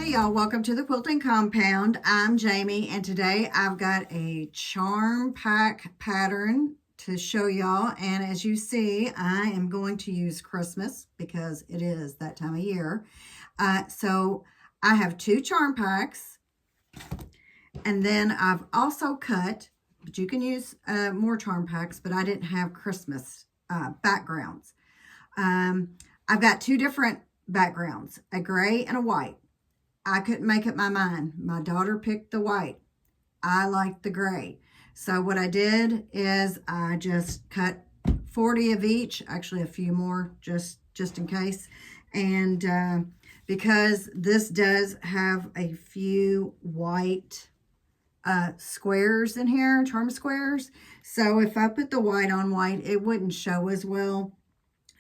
Hey y'all, welcome to the Quilting Compound. I'm Jamie, and today I've got a charm pack pattern to show y'all. And as you see, I am going to use Christmas because it is that time of year. So I have 2 charm packs, and then I've also cut, but you can use more charm packs, but I didn't have Christmas backgrounds. I've got 2 different backgrounds, a gray and a white. I couldn't make up my mind. My daughter picked the white. I liked the gray. So what I did is I just cut 40 of each, actually a few more just in case. And because this does have a few white squares in here, charm squares. So if I put the white on white, it wouldn't show as well.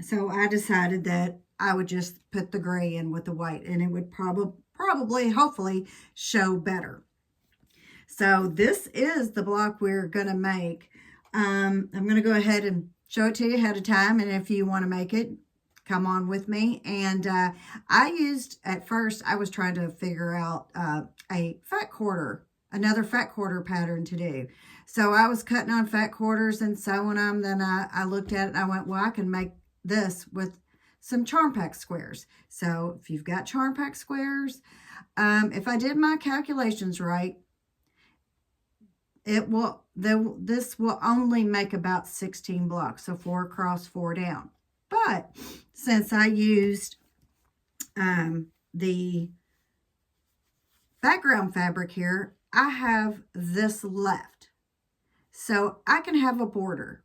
So I decided that I would just put the gray in with the white, and it would probably, hopefully, show better. So this is the block we're going to make. I'm going to go ahead and show it to you ahead of time, and if you want to make it, come on with me. And I used, at first, I was trying to figure out a fat quarter, another fat quarter pattern to do. So I was cutting on fat quarters and sewing them. Then I looked at it and I went, well, I can make this with some charm pack squares. So if you've got charm pack squares, if I did my calculations right, this will only make about 16 blocks, so 4 across, 4 down. But since I used the background fabric here, I have this left, so I can have a border.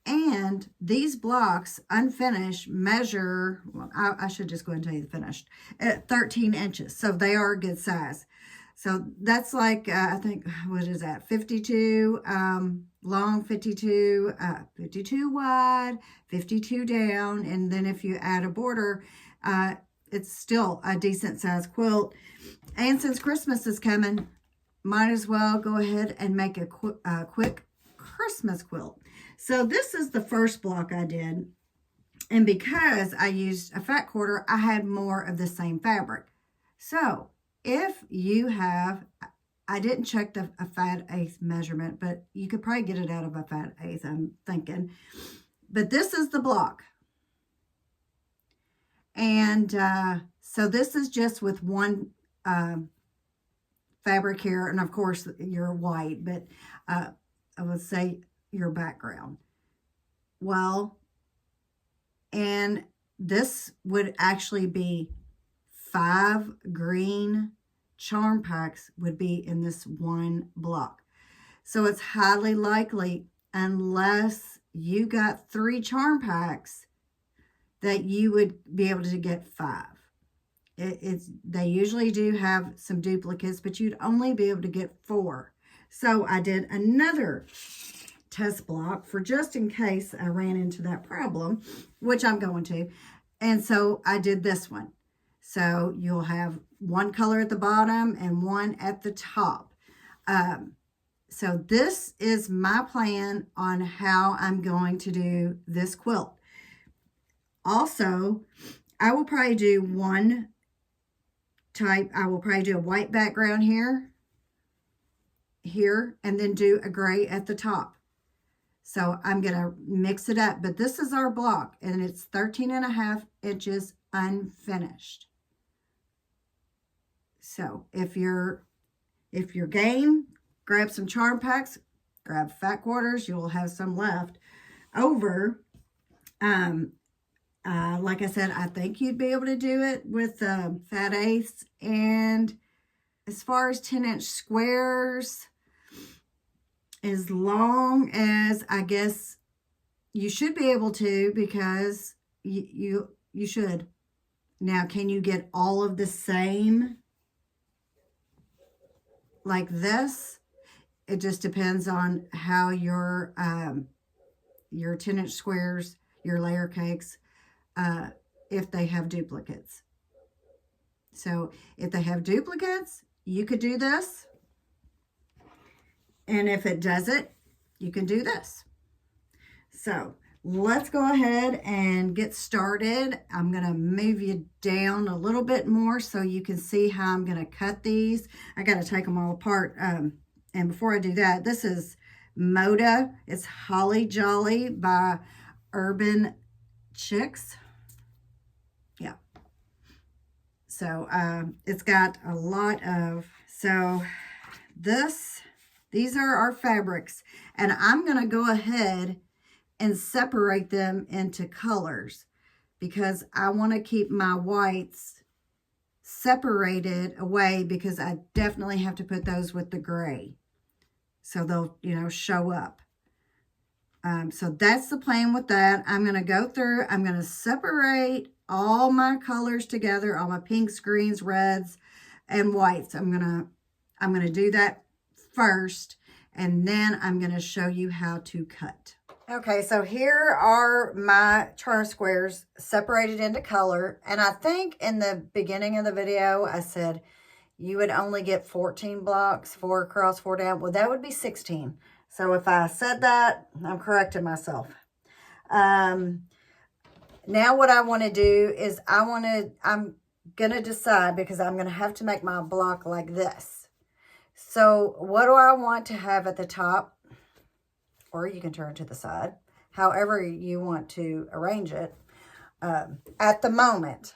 And these blocks, unfinished, measure, well, I should just go ahead and tell you the finished, at 13 inches. So they are a good size. So that's like, I think, what is that? 52 long, 52 wide, 52 down. And then if you add a border, it's still a decent size quilt. And since Christmas is coming, might as well go ahead and make a quick Christmas quilt. So this is the first block I did, and because I used a fat quarter, I had more of the same fabric. So if you have, I didn't check a fat eighth measurement, but you could probably get it out of a fat eighth, I'm thinking. But this is the block. And so this is just with one fabric here, and of course your white, but I would say your background. Well, and this would actually be 5 green charm packs would be in this one block. So it's highly likely, unless you got 3 charm packs, that you would be able to get 5. They usually do have some duplicates, but you'd only be able to get 4. So I did another test block for just in case I ran into that problem, which I'm going to. And so I did this one. So you'll have one color at the bottom and one at the top. So this is my plan on how I'm going to do this quilt. Also, I will probably do one type. I will probably do a white background here, and then do a gray at the top. So I'm going to mix it up, but this is our block, and it's 13.5 inches unfinished. So if you're game, grab some charm packs, grab fat quarters. You'll have some left over. Like I said, I think you'd be able to do it with fat eighths. And as far as 10-inch squares, as long as, I guess, you should be able to, because you should. Now, can you get all of the same like this? It just depends on how your 10-inch squares, your layer cakes, if they have duplicates. So if they have duplicates, you could do this. And if it doesn't, you can do this. So let's go ahead and get started. I'm going to move you down a little bit more so you can see how I'm going to cut these. I got to take them all apart. And before I do that, this is Moda. It's Holly Jolly by Urban Chicks. Yeah. So it's got a lot of, so these are our fabrics, and I'm going to go ahead and separate them into colors because I want to keep my whites separated away because I definitely have to put those with the gray so they'll, you know, show up. So that's the plan with that. I'm going to go through, I'm going to separate all my colors together, all my pinks, greens, reds, and whites. I'm going to do that first, and then I'm going to show you how to cut. Okay, so here are my charm squares separated into color. And I think in the beginning of the video, I said you would only get 14 blocks, 4 across, 4 down. Well, that would be 16. So if I said that, I'm correcting myself. Now what I want to do is I'm going to decide because I'm going to have to make my block like this. So what do I want to have at the top? Or you can turn it to the side, however you want to arrange it. At the moment,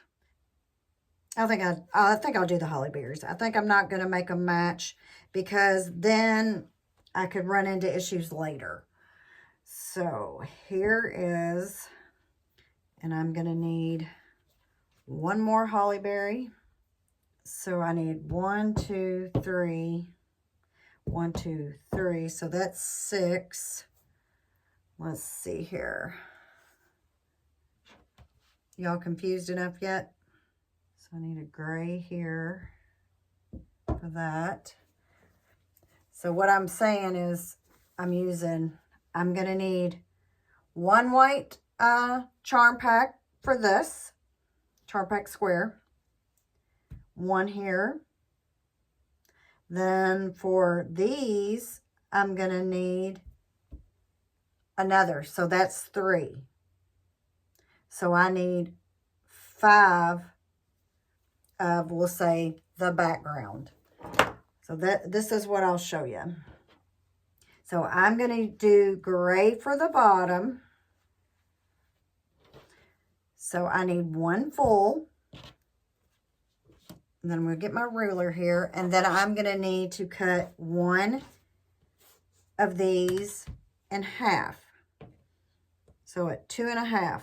I think I'll do the holly berries. I think I'm not going to make them match because then I could run into issues later. So here is, and I'm going to need one more holly berry. So I need 1, 2, 3. 1, 2, 3. So that's 6. Let's see here. Y'all confused enough yet? So I need a gray here for that. So what I'm saying is I'm going to need 1 white charm pack for this. Charm pack square. 1 here. Then for these, I'm going to need another. So that's 3. So I need 5 of, we'll say, the background. So this is what I'll show you. So I'm going to do gray for the bottom. So I need 1 full. And then I'm going to get my ruler here. And then I'm going to need to cut 1 of these in half. So at 2.5.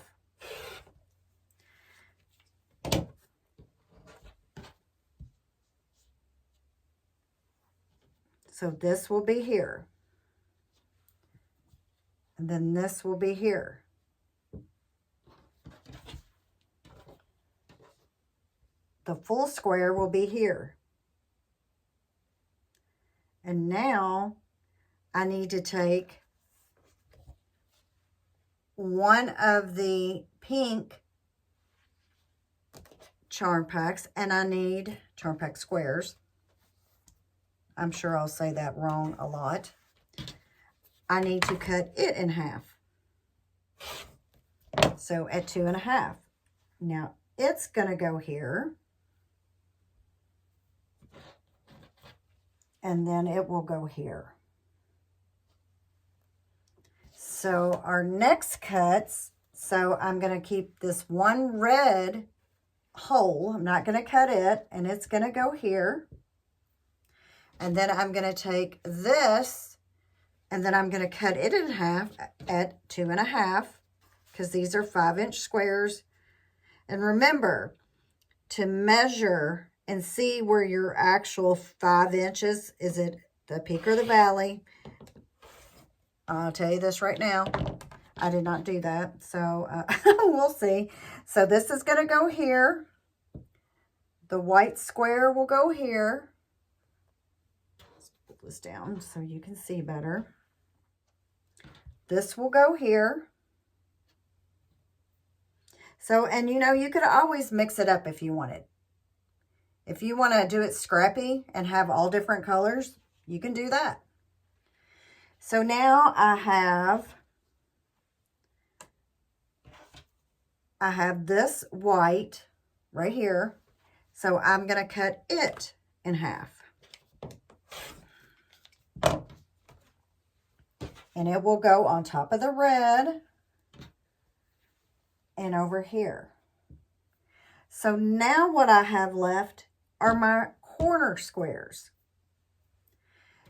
So this will be here. And then this will be here. The full square will be here. And now I need to take 1 of the pink charm packs, and I need charm pack squares. I'm sure I'll say that wrong a lot. I need to cut it in half. So at 2.5. Now it's going to go here. And then it will go here. So our next cuts, so I'm going to keep this 1 red hole. I'm not going to cut it, and it's going to go here. And then I'm going to take this, and then I'm going to cut it in half at 2.5, because these are 5-inch squares. And remember to measure and see where your actual 5 inches, is it the peak or the valley? I'll tell you this right now. I did not do that. So we'll see. So this is going to go here. The white square will go here. Let's put this down so you can see better. This will go here. So, and you know, you could always mix it up if you wanted. If you want to do it scrappy and have all different colors, you can do that. So now I have I have this white right here. So I'm going to cut it in half. And it will go on top of the red and over here. So now what I have left are my corner squares.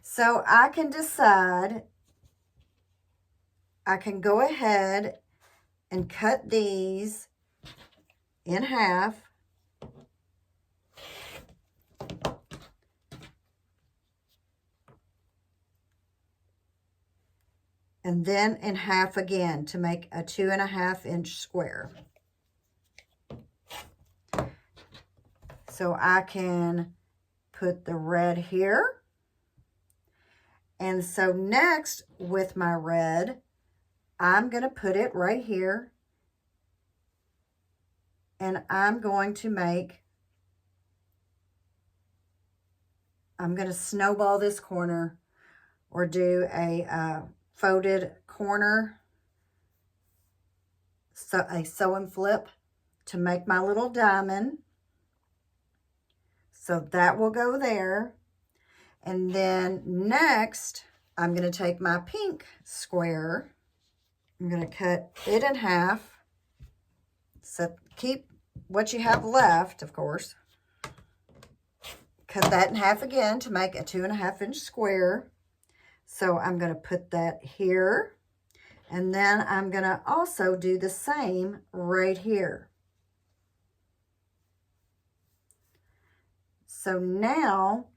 So I can decide, I can go ahead and cut these in half. And then in half again to make a 2.5 inch square. So I can put the red here. And so next with my red, I'm going to put it right here. And I'm going to I'm going to snowball this corner or do a folded corner, so a sew and flip to make my little diamond. So that will go there. And then next, I'm going to take my pink square. I'm going to cut it in half. So keep what you have left, of course. Cut that in half again to make a 2.5 inch square. So I'm going to put that here. And then I'm going to also do the same right here. So now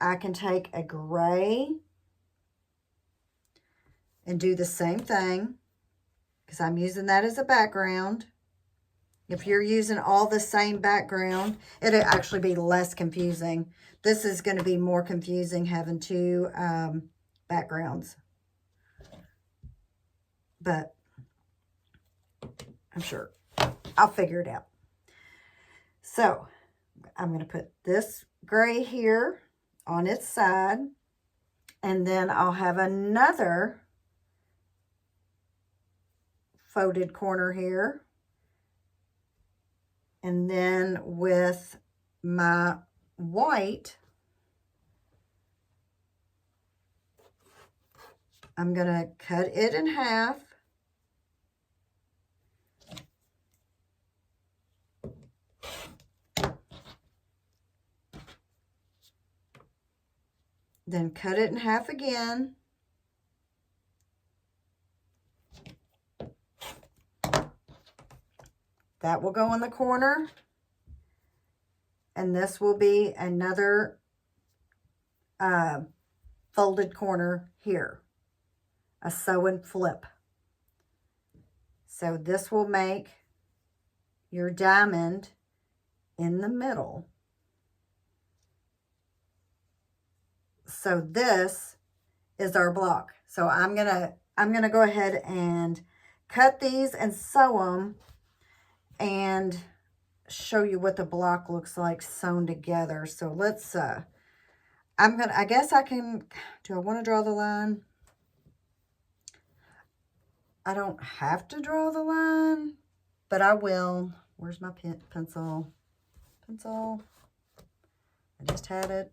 I can take a gray and do the same thing because I'm using that as a background. If you're using all the same background, it'll actually be less confusing. This is going to be more confusing having two backgrounds. But I'm sure I'll figure it out. So I'm going to put this gray here on its side. And then I'll have another folded corner here. And then with my white, I'm going to cut it in half. Then cut it in half again. That will go in the corner. And this will be another folded corner here. A sew and flip. So this will make your diamond in the middle. So this is our block. So I'm gonna go ahead and cut these and sew them and show you what the block looks like sewn together. So let's I guess I can, do I want to draw the line? I don't have to draw the line, but I will. Where's my pencil? Pencil. I just had it.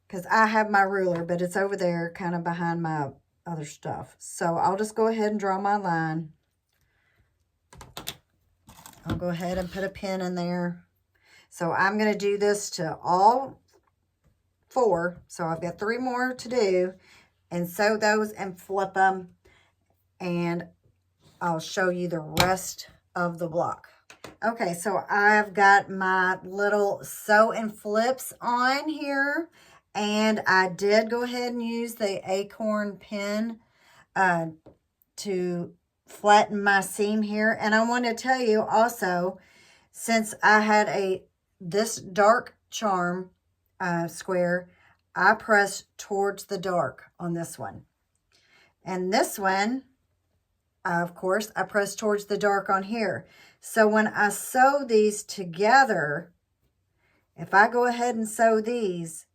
Because I have my ruler, but it's over there kind of behind my other stuff. So I'll just go ahead and draw my line. I'll go ahead and put a pin in there. So I'm going to do this to all 4. So I've got 3 more to do. And sew those and flip them. And I'll show you the rest of the block. Okay, so I've got my little sew and flips on here. And I did go ahead and use the acorn pin to flatten my seam here. And I want to tell you also, since I had this dark charm square, I pressed towards the dark on this one. And this one, of course, I pressed towards the dark on here. So when I sew these together, if I go ahead and sew these,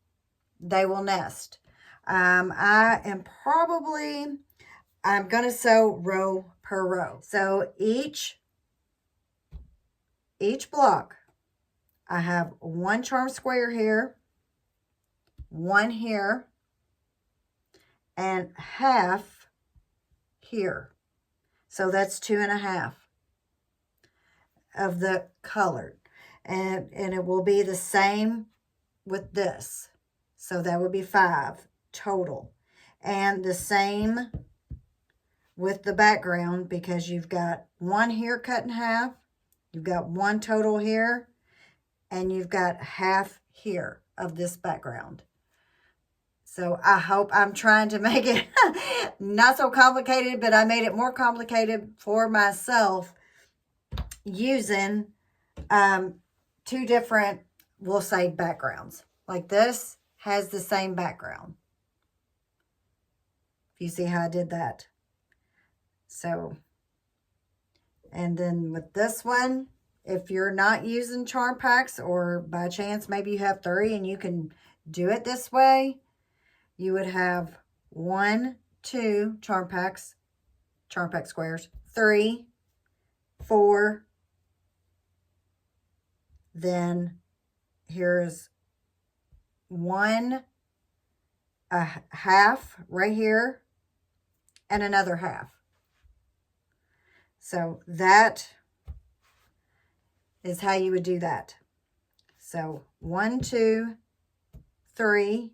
they will nest. I am probably I'm going to sew row per row. So each block, I have one charm square here, one here, and half here. So that's 2.5 of the colored. And it will be the same with this. So that would be 5 total. And the same with the background, because you've got one here cut in half, you've got one total here, and you've got half here of this background. So I hope I'm trying to make it not so complicated, but I made it more complicated for myself using 2 different, we'll say, backgrounds. Like this has the same background. If you see how I did that. So, and then with this one, if you're not using charm packs, or by chance maybe you have 3 and you can do it this way, you would have 1, 2 charm pack squares, 3, 4, then here's 1, a half right here, and another half. So that is how you would do that. So 1, 2, 3,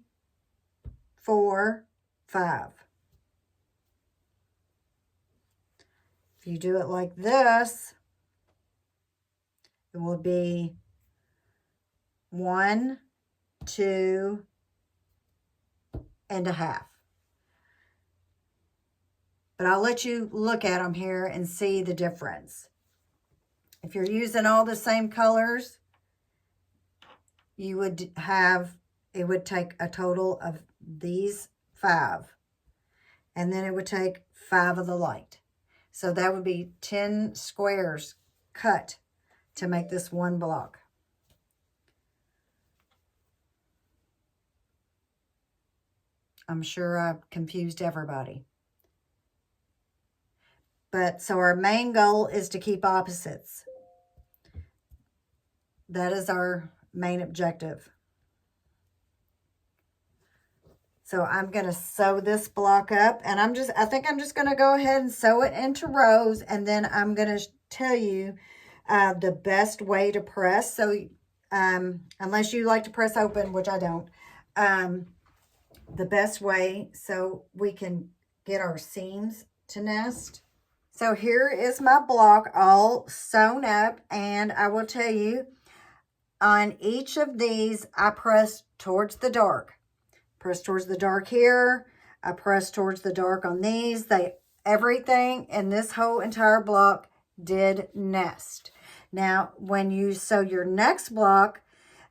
4, 5. If you do it like this, it will be 1, 2, and a half. But I'll let you look at them here and see the difference. If you're using all the same colors, you would have, it would take a total of these 5. And then it would take 5 of the light. So that would be 10 squares cut to make this one block. I'm sure I've confused everybody. But so our main goal is to keep opposites. That is our main objective. So I'm going to sew this block up, and I think I'm just going to go ahead and sew it into rows, and then I'm going to tell you the best way to press. So unless you like to press open, which I don't, the best way so we can get our seams to nest. So here is my block all sewn up, and I will tell you, on each of these, I press towards the dark. Press towards the dark here. I press towards the dark on these. Everything in this whole entire block did nest. Now, when you sew your next block,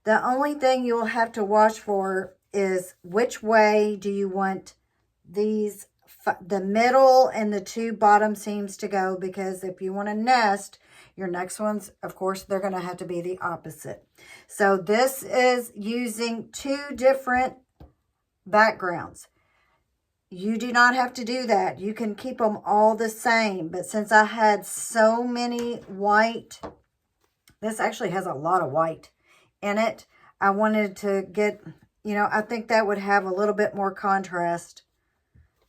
the only thing you'll have to watch for is which way do you want these, the middle and the 2 bottom seams to go, because if you want to nest, your next ones, of course, they're going to have to be the opposite. So this is using 2 different backgrounds. You do not have to do that. You can keep them all the same. But since I had so many white, this actually has a lot of white in it, I wanted to get, you know, I think that would have a little bit more contrast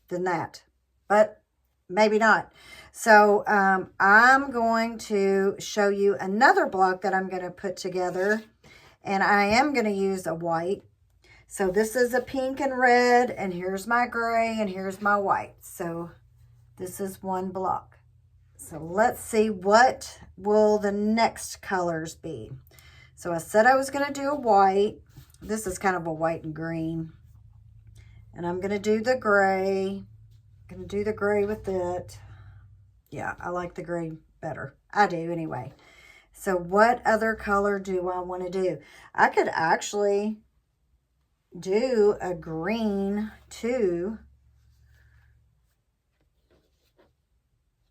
than that, but maybe not. So I'm going to show you another block that I'm going to put together, and I am going to use a white. So this is a pink and red, and here's my gray, and here's my white. So this is one block. So let's see, what will the next colors be? So I said I was going to do a white. This is kind of a white and green. And I'm going to do the gray. I'm going to do the gray with it. Yeah, I like the gray better. I do anyway. So what other color do I want to do? I could actually do a green too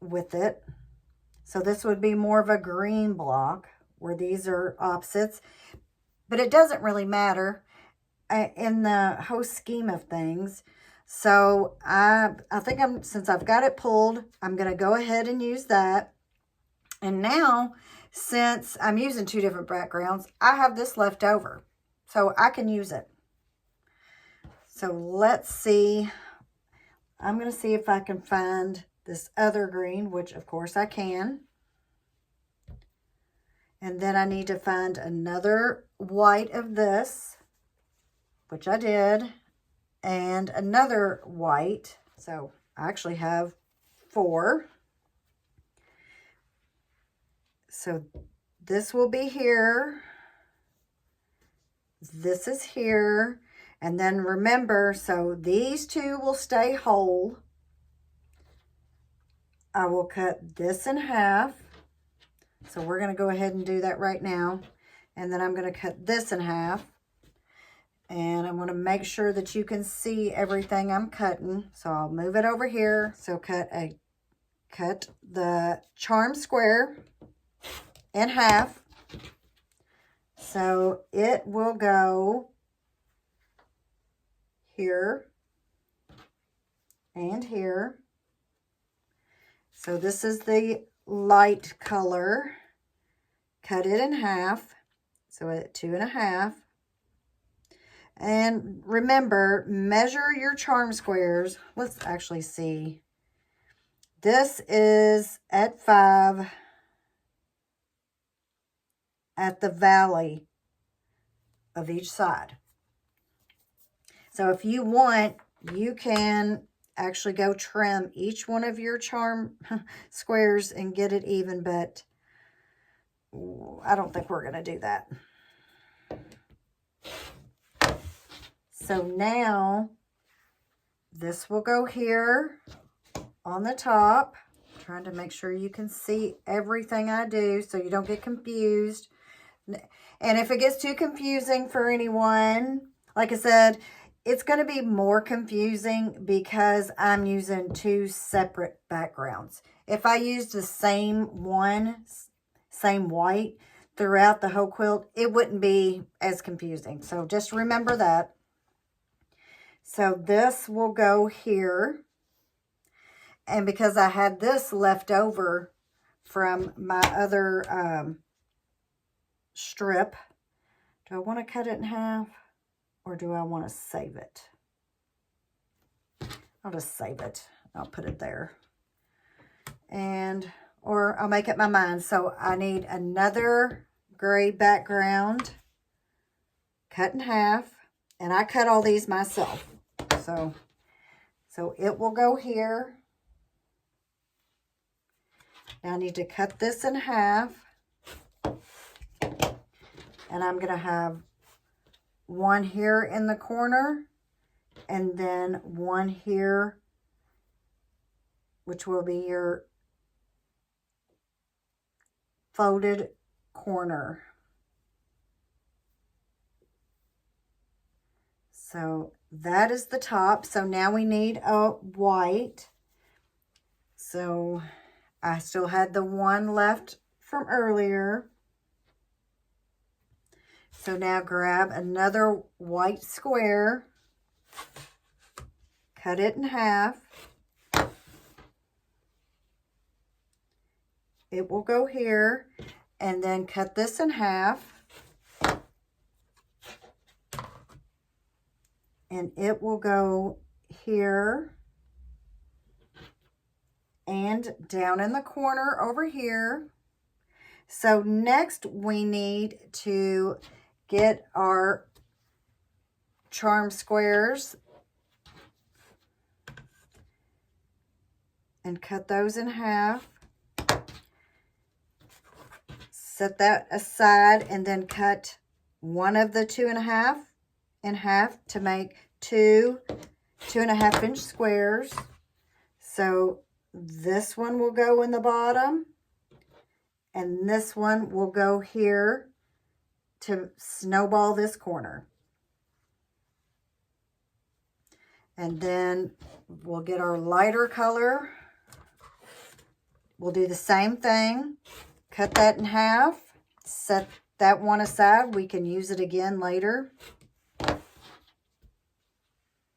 with it. So this would be more of a green block where these are opposites. But it doesn't really matter in the whole scheme of things. So I think since I've got it pulled, I'm going to go ahead and use that. And now, since I'm using 2 different backgrounds, I have this left over, so I can use it. So let's see. I'm going to see if I can find this other green, which of course I can. And then I need to find another white of this, which I did, and another white. So I actually have 4. So this will be here. This is here. And then remember, so these 2 will stay whole. I will cut this in half. So we're going to go ahead and do that right now. And then I'm going to cut this in half. And I'm going to make sure that you can see everything I'm cutting. So I'll move it over here. So cut the charm square in half. So it will go here and here. So this is the light color. Cut it in half. So at 2 1/2. And remember, measure your charm squares. Let's actually see. This is at 5 at the valley of each side. So if you want, you can actually go trim each one of your charm squares and get it even, but I don't think we're going to do that. So now this will go here on the top. I'm trying to make sure you can see everything I do so you don't get confused. And if it gets too confusing for anyone, like I said, it's going to be more confusing because I'm using 2 separate backgrounds. If I used the same white throughout the whole quilt, it wouldn't be as confusing. So just remember that. So this will go here. And because I had this left over from my other strip, do I want to cut it in half or do I want to save it? I'll just save it. I'll put it there. Or I'll make up my mind. So I need another gray background cut in half. And I cut all these myself. So it will go here. Now I need to cut this in half. And I'm going to have one here in the corner. And then one here, which will be your folded corner. So that is the top. So now we need a white. So I still had the one left from earlier. So now grab another white square, cut it in half. It will go here, and then cut this in half. And it will go here and down in the corner over here. So next we need to get our charm squares and cut those in half. Set that aside and then cut one of the 2 1/2 in half to make 2 2.5 inch squares. So this one will go in the bottom and this one will go here to snowball this corner. And then we'll get our lighter color. We'll do the same thing. Cut that in half. Set that one aside. We can use it again later.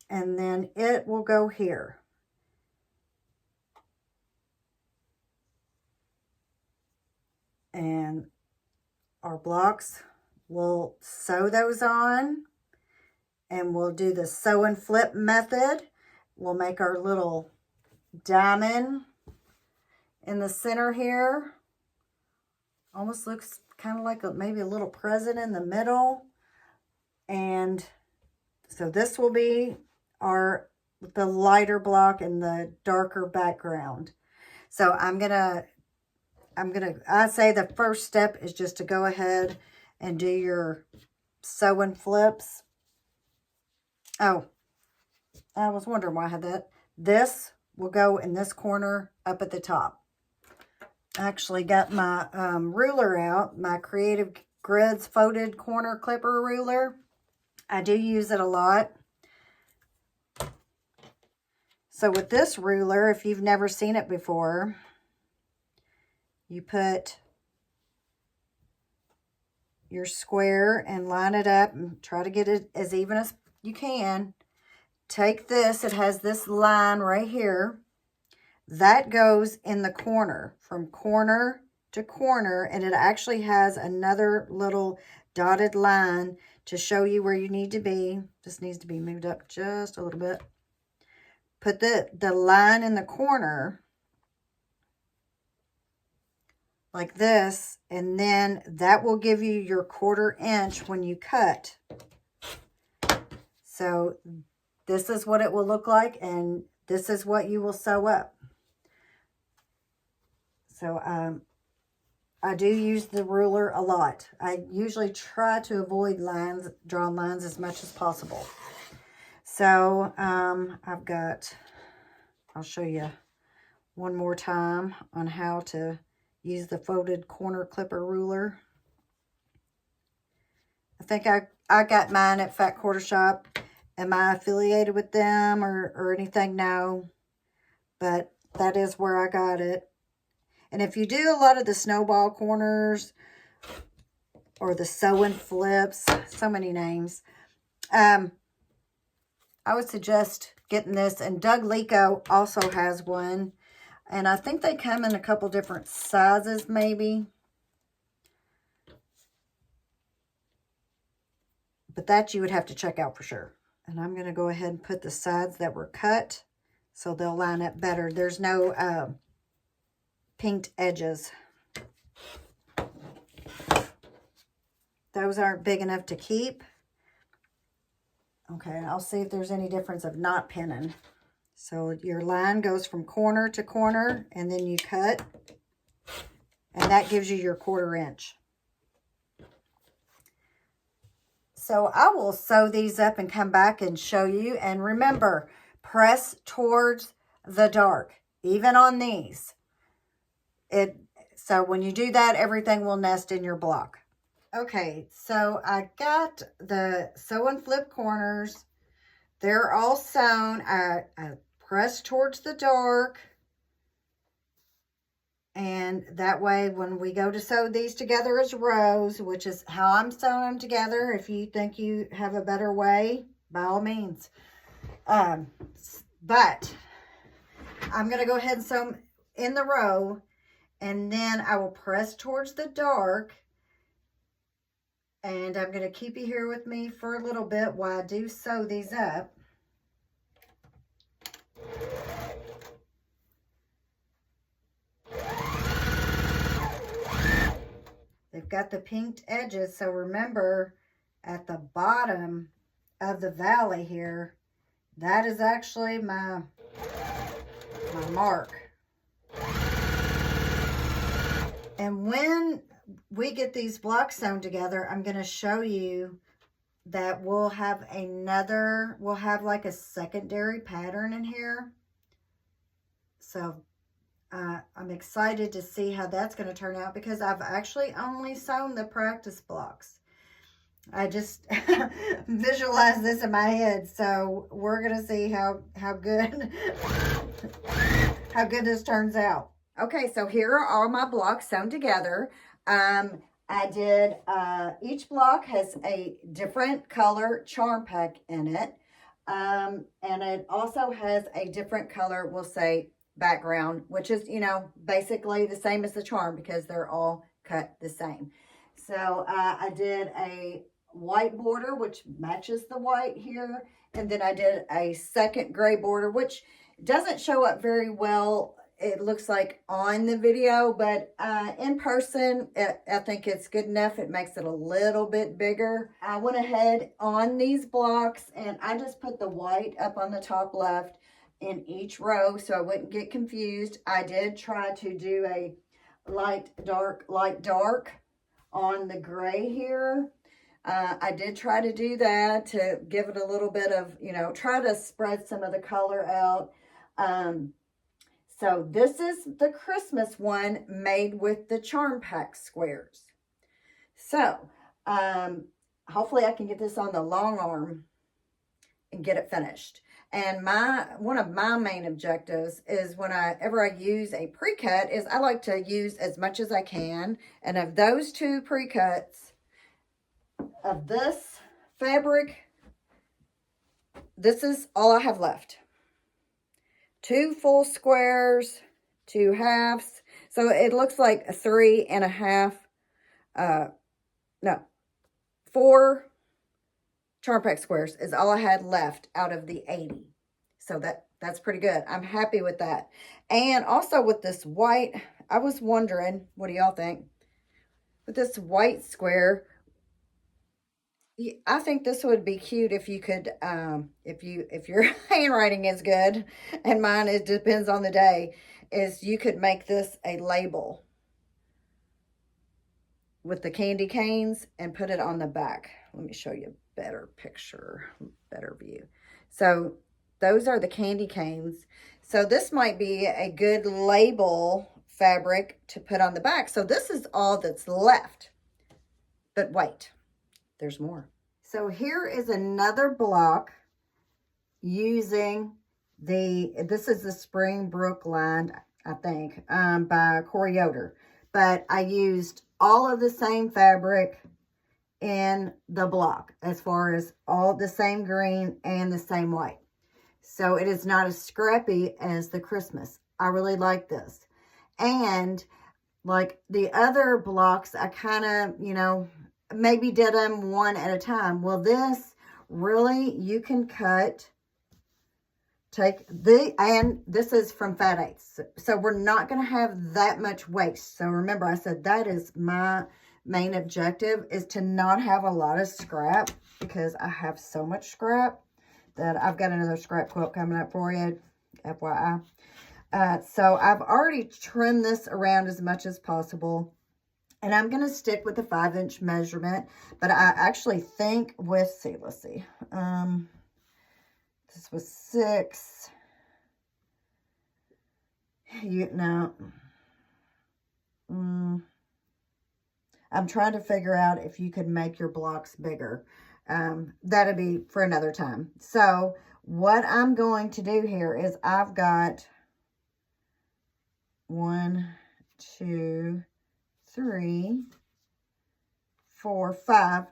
and then it will go here. And our blocks, we'll sew those on, and we'll do the sew and flip method. We'll make our little diamond in the center here. Almost looks kind of like maybe a little present in the middle. And so this will be the lighter block and the darker background. So I say the first step is just to go ahead and do your sew and flips. Oh, I was wondering why I had that. This will go in this corner up at the top. I actually got my ruler out, my Creative Grids folded corner clipper ruler. I do use it a lot. So with this ruler, if you've never seen it before, you put your square and line it up and try to get it as even as you can. Take this, it has this line right here. That goes in the corner, from corner to corner, and it actually has another little dotted line to show you where you need to be. This needs to be moved up just a little bit. Put the line in the corner like this, and then that will give you your 1/4 inch when you cut. So this is what it will look like, and this is what you will sew up. So I do use the ruler a lot. I usually try to avoid drawing lines as much as possible. So I'll show you one more time on how to use the folded corner clipper ruler. I think I got mine at Fat Quarter Shop. Am I affiliated with them or anything? No. But that is where I got it. And if you do a lot of the snowball corners or the sew and flips, so many names, I would suggest getting this. And Doug Lico also has one. And I think they come in a couple different sizes, maybe. But that you would have to check out for sure. And I'm going to go ahead and put the sides that were cut so they'll line up better. There's no pinked edges. Those aren't big enough to keep. Okay, I'll see if there's any difference of not pinning. So your line goes from corner to corner, and then you cut, and that gives you your 1/4 inch. So I will sew these up and come back and show you. And remember, press towards the dark, even on these. So when you do that, everything will nest in your block. Okay, so I got the sew and flip corners. They're all sewn. I press towards the dark. And that way, when we go to sew these together as rows, which is how I'm sewing them together, if you think you have a better way, by all means. But I'm going to go ahead and sew them in the row. And then I will press towards the dark. And I'm going to keep you here with me for a little bit while I do sew these up. They've got the pinked edges, so remember at the bottom of the valley here, that is actually my mark. And when we get these blocks sewn together, I'm going to show you that we'll have like a secondary pattern in here. So I'm excited to see how that's going to turn out, because I've actually only sewn the practice blocks. I just visualize this in my head, so we're going to see how good this turns out. Okay, so here are all my blocks sewn together. I did, each block has a different color charm pack in it. And it also has a different color, we'll say background, which is, you know, basically the same as the charm because they're all cut the same. So I did a white border, which matches the white here. And then I did a second gray border, which doesn't show up very well, it looks like, on the video, but in person, I think it's good enough. It makes it a little bit bigger. I went ahead on these blocks and I just put the white up on the top left in each row so I wouldn't get confused. I did try to do a light, dark on the gray here. I did try to do that to give it a little bit of, you know, try to spread some of the color out. So this is the Christmas one made with the Charm Pack squares. So hopefully I can get this on the long arm and get it finished. And one of my main objectives is whenever I use a pre-cut is I like to use as much as I can. And of those two pre-cuts, of this fabric, this is all I have left. 2 full squares, 2 halves. So it looks like 4 Charm Pack squares is all I had left out of the 80. So that's pretty good. I'm happy with that. And also with this white, I was wondering, what do y'all think? With this white square, I think this would be cute if you could, if your handwriting is good, and mine, it depends on the day, is you could make this a label with the candy canes and put it on the back. Let me show you a better picture, better view. So those are the candy canes. So this might be a good label fabric to put on the back. So this is all that's left. But wait. There's more. So here is another block using this is the Springbrook line, I think, by Corey Yoder. But I used all of the same fabric in the block as far as all the same green and the same white. So it is not as scrappy as the Christmas. I really like this. And like the other blocks, I kind of, you know, maybe did them one at a time. Well, this really, you can and this is from Fat Eighths. So we're not going to have that much waste. So remember, I said that is my main objective, is to not have a lot of scrap, because I have so much scrap that I've got another scrap quilt coming up for you, FYI. So I've already trimmed this around as much as possible. And I'm going to stick with the 5-inch measurement. But I actually think with, let's see. This was 6. I'm trying to figure out if you could make your blocks bigger. That'll be for another time. So what I'm going to do here is I've got 1, 2, 3, 4, 5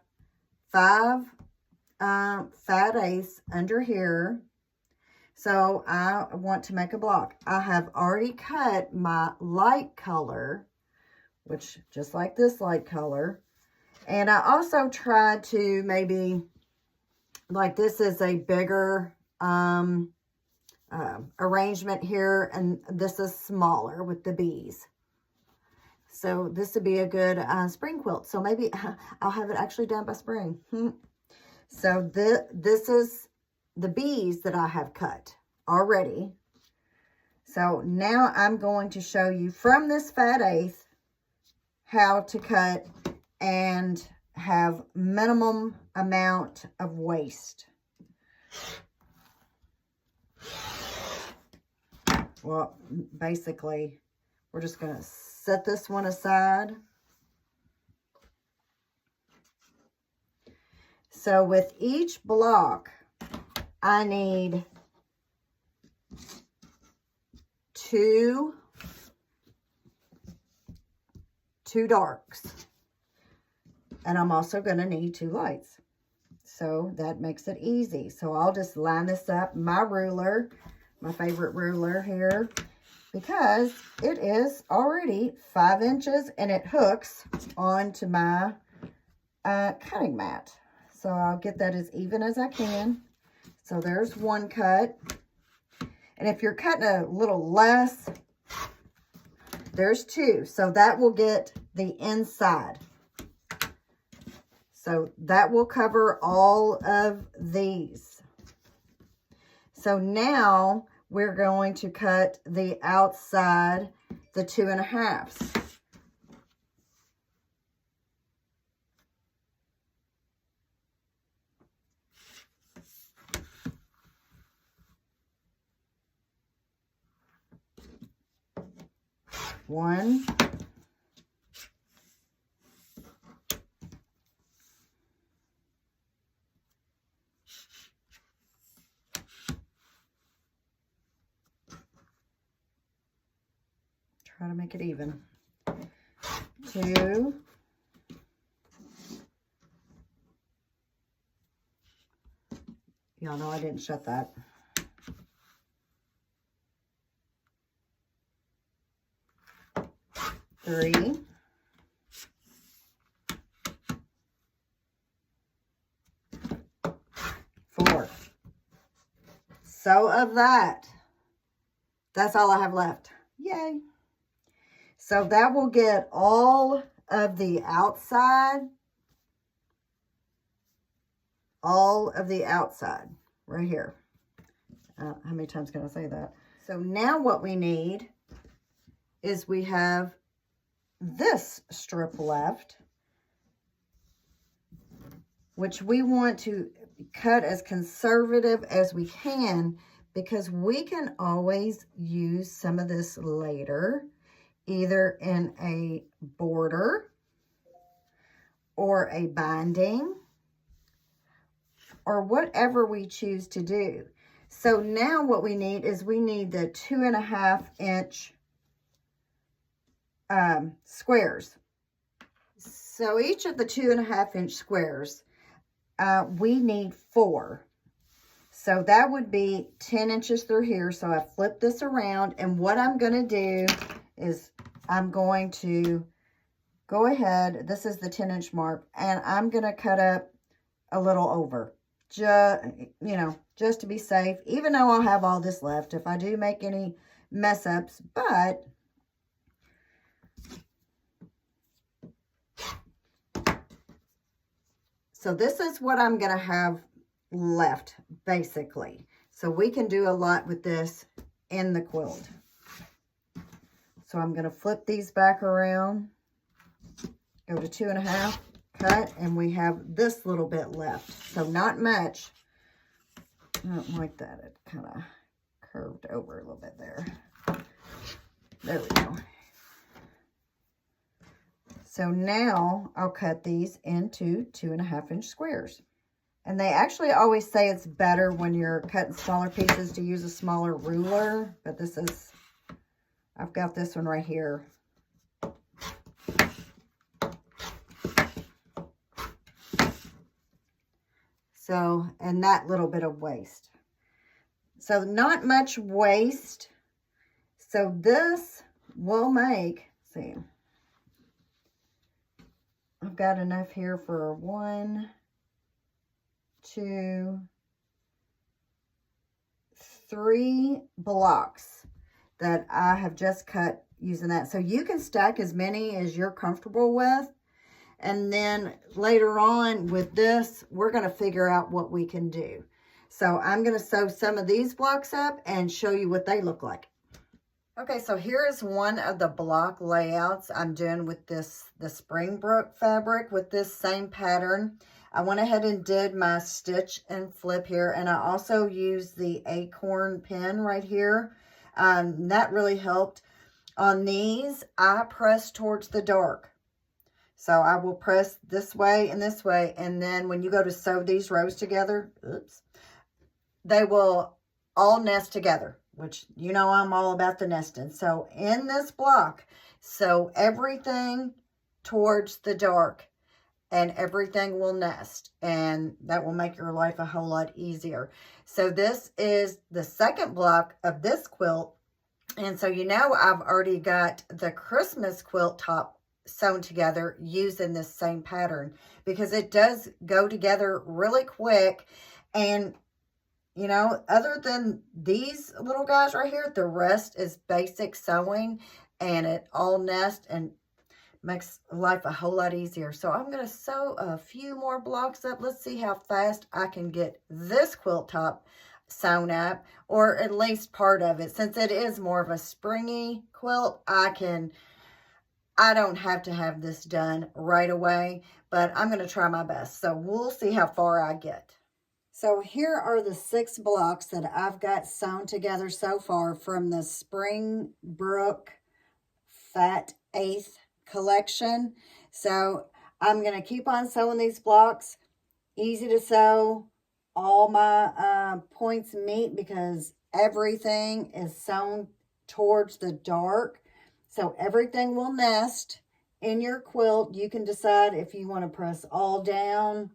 Fat Eighths under here. So I want to make a block. I have already cut my light color, which just like this light color. And I also tried to maybe, like this is a bigger arrangement here, and this is smaller with the bees. So this would be a good spring quilt. So maybe I'll have it actually done by spring. So this is the bees that I have cut already. So now I'm going to show you from this Fat Eighth how to cut and have minimum amount of waste. Well, basically, we're just going to set this one aside. So with each block, I need 2 darks. And I'm also going to need 2 lights. So that makes it easy. So I'll just line this up, my ruler, my favorite ruler here, because it is already 5 inches and it hooks onto my cutting mat. So I'll get that as even as I can. So there's one cut. And if you're cutting a little less, there's 2. So that will get the inside. So that will cover all of these. So now we're going to cut the outside, the 2 1/2. One. Try to make it even. 2. Y'all know I didn't shut that. 3. 4. So of that's all I have left. Yay. So that will get all of the outside. All of the outside right here. How many times can I say that? So now what we need is we have this strip left, which we want to cut as conservative as we can, because we can always use some of this later, either in a border or a binding or whatever we choose to do. So now what we need is we need the 2 1/2 inch squares. So each of the 2 1/2 inch squares, we need 4. So that would be 10 inches through here. So I flip this around, and what I'm going to do is I'm going to go ahead. This is the 10-inch mark, and I'm going to cut up a little over, just to be safe, even though I'll have all this left if I do make any mess ups. But so this is what I'm going to have left, basically. So we can do a lot with this in the quilt. So I'm going to flip these back around, go to 2 1/2, cut, and we have this little bit left. So not much. I don't like that. It kind of curved over a little bit there. There we go. So now I'll cut these into 2 1/2 inch squares. And they actually always say it's better when you're cutting smaller pieces to use a smaller ruler. But this is, I've got this one right here. So, and that little bit of waste. So not much waste. So this will make, let's see, I've got enough here for 1, 2, 3 blocks that I have just cut using that. So you can stack as many as you're comfortable with. And then later on with this, we're going to figure out what we can do. So I'm going to sew some of these blocks up and show you what they look like. Okay, so here is one of the block layouts I'm doing with the Springbrook fabric with this same pattern. I went ahead and did my stitch and flip here, and I also used the acorn pin right here. That really helped. On these, I press towards the dark. So I will press this way, and then when you go to sew these rows together, oops, they will all nest together, which you know I'm all about the nesting. So in this block, sew everything towards the dark. and everything will nest, and that will make your life a whole lot easier. So this is the second block of this quilt, and so you know I've already got the Christmas quilt top sewn together using this same pattern, because it does go together really quick. And you know, other than these little guys right here, the rest is basic sewing, and it all nests and makes life a whole lot easier. So I'm going to sew a few more blocks up. Let's see how fast I can get this quilt top sewn up, or at least part of it. Since it is more of a springy quilt, I don't have to have this done right away, but I'm going to try my best. So we'll see how far I get. So here are the 6 blocks that I've got sewn together so far from the Springbrook Fat 8th collection. So I'm going to keep on sewing these blocks. Easy to sew. All my points meet because everything is sewn towards the dark. So everything will nest in your quilt. You can decide if you want to press all down,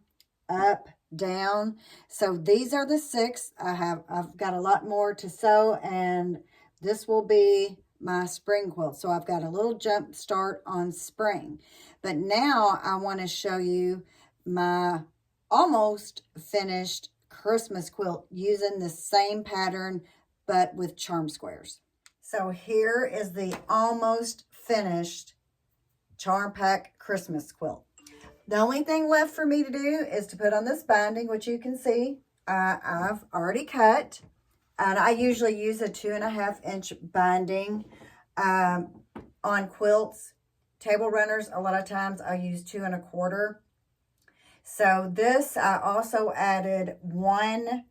up, down. So these are the 6. I've got a lot more to sew, and this will be my spring quilt. So I've got a little jump start on spring. But now I want to show you my almost finished Christmas quilt using the same pattern but with charm squares. So here is the almost finished Charm Pack Christmas quilt. The only thing left for me to do is to put on this binding, which you can see I've already cut. And I usually use a 2.5-inch binding on quilts. Table runners, a lot of times I use 2 1/4. So this, I also added one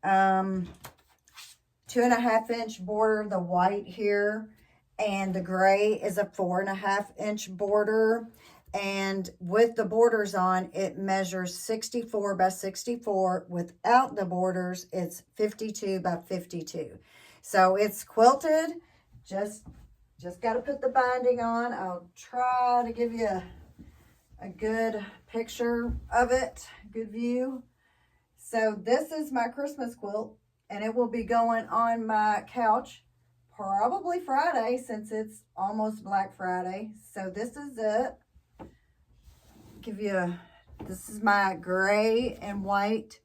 2.5-inch border, the white here, and the gray is a 4.5-inch border. And with the borders on, it measures 64 by 64. Without the borders, it's 52 by 52. So it's quilted. Just got to put the binding on. I'll try to give you a good picture of it, good view. So this is my Christmas quilt, and it will be going on my couch probably Friday, since it's almost Black Friday. So this is it. This is my gray and white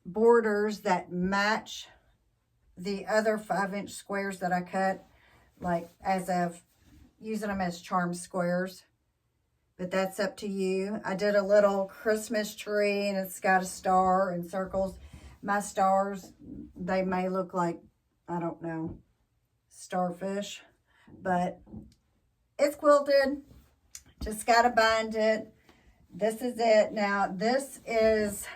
borders that match the other 5-inch squares that I cut, like as of using them as charm squares. But that's up to you. I did a little Christmas tree, and it's got a star and circles. My stars, they may look like, I don't know, starfish, but it's quilted. Just got to bind it. This is it. Now, this is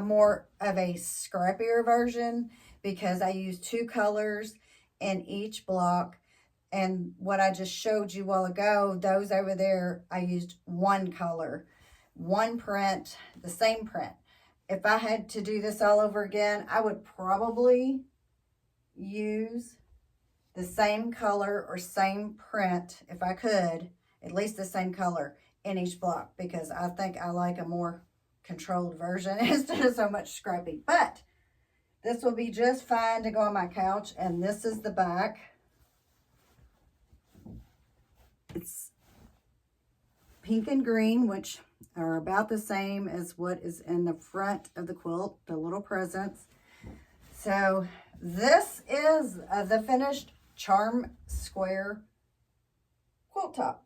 more of a scrappier version because I use 2 colors in each block. And what I just showed you a while ago, those over there, I used 1 color, 1 print, the same print. If I had to do this all over again, I would probably use the same color or same print, if I could, at least the same color in each block, because I think I like a more controlled version instead of so much scrappy. But this will be just fine to go on my couch, and this is the back. It's pink and green, which are about the same as what is in the front of the quilt, the little presents. So this is the finished charm square quilt top.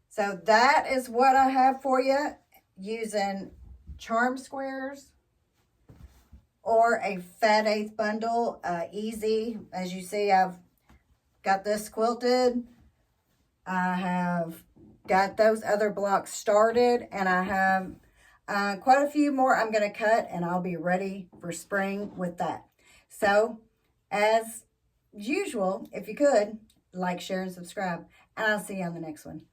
So that is what I have for you, using charm squares or a fat 1/8 bundle. Easy. As you see, I've got this quilted. I have got those other blocks started, and I have quite a few more I'm going to cut, and I'll be ready for spring with that. So, as usual, if you could, like, share, and subscribe, and I'll see you on the next one.